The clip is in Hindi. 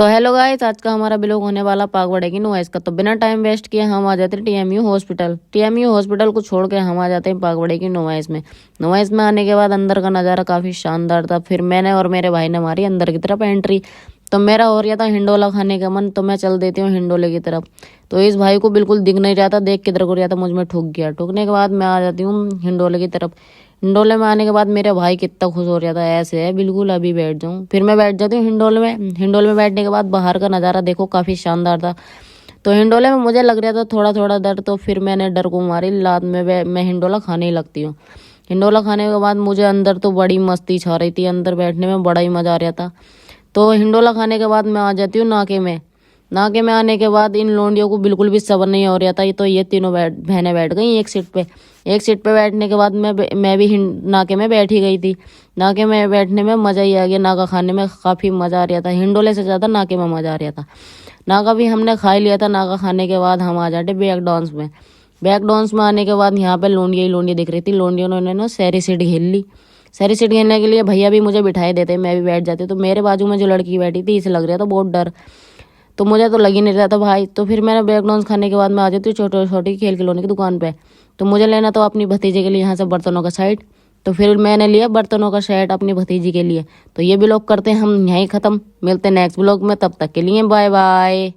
तो हेलो गाइस, आज का हमारा ब्लॉग होने वाला पागवड़े की नॉइस का। तो बिना टाइम वेस्ट किए हम आ जाते हैं टीएमयू हॉस्पिटल। टीएमयू हॉस्पिटल को छोड़ के हम आ जाते हैं पागवड़े की नॉइस में। नॉइस में आने के बाद अंदर का नज़ारा काफ़ी शानदार था। फिर मैंने और मेरे भाई ने मारी अंदर की तरफ एंट्री। तो मेरा हो रहा था हिंडोला खाने का मन, तो मैं चल देती हूँ हिंडोले की तरफ। तो इस भाई को बिल्कुल दिख नहीं रहा था, देख किधर को रहा था, मुझ में ठुक गया। ठुकने के बाद मैं आ जाती हूँ हिंडोले की तरफ। हिंडोले में आने के बाद मेरे भाई कितना खुश हो रहा था, ऐसे है बिल्कुल अभी बैठ जाऊँ। फिर मैं बैठ जाती हूँ हिंडोले में। हिंडोले में बैठने के बाद बाहर का नज़ारा देखो, काफ़ी शानदार था। तो हिंडोले में मुझे लग रहा था थोड़ा थोड़ा डर, तो फिर मैंने डर को मारी लात में। मैं हिंडोला खाने ही लगती हूँ। हिंडोला खाने के बाद मुझे अंदर तो बड़ी मस्ती छा रही थी, अंदर बैठने में बड़ा ही मज़ा आ रहा था। तो हिंडोला खाने के बाद मैं आ जाती हूँ नाके में। नाके में आने के बाद इन लोंडियों को बिल्कुल भी सब्र नहीं हो रहा था। तो ये तीनों बहनें बैठ गई एक सीट पे। एक सीट पे बैठने के बाद मैं भी नाके में बैठ ही गई थी। नाके में बैठने में मज़ा ही आ गया। नाका खाने में काफ़ी मज़ा आ रहा था, हिंडोले से ज़्यादा नाके में मज़ा आ रहा था। नाका भी हमने खा लिया था। नाका खाने के बाद हम आ जाते बैक डांस में। बैक डांस में आने के बाद यहाँ पे लोंडिया ही लोंडी दिख रही थी। लोंडियों ने ना सारी सीट घेर ली। सारी सीट घेरने के लिए भैया भी मुझे बिठाए देते, मैं भी बैठ जाती। तो मेरे बाजू में जो लड़की बैठी थी, इसे लग रहा था बहुत डर। तो मुझे तो लग ही नहीं रहा था भाई। तो फिर मैंने ब्रेक डांस खाने के बाद मैं आ जाती हूँ छोटी छोटी खेल खिलौने की दुकान पे। तो मुझे लेना तो अपनी भतीजे के लिए यहाँ से बर्तनों का सेट। तो फिर मैंने लिया बर्तनों का सेट अपनी भतीजी के लिए। तो ये ब्लॉग करते हैं हम यहीं ख़त्म। मिलते हैं नेक्स्ट ब्लॉग में, तब तक के लिए बाय बाय।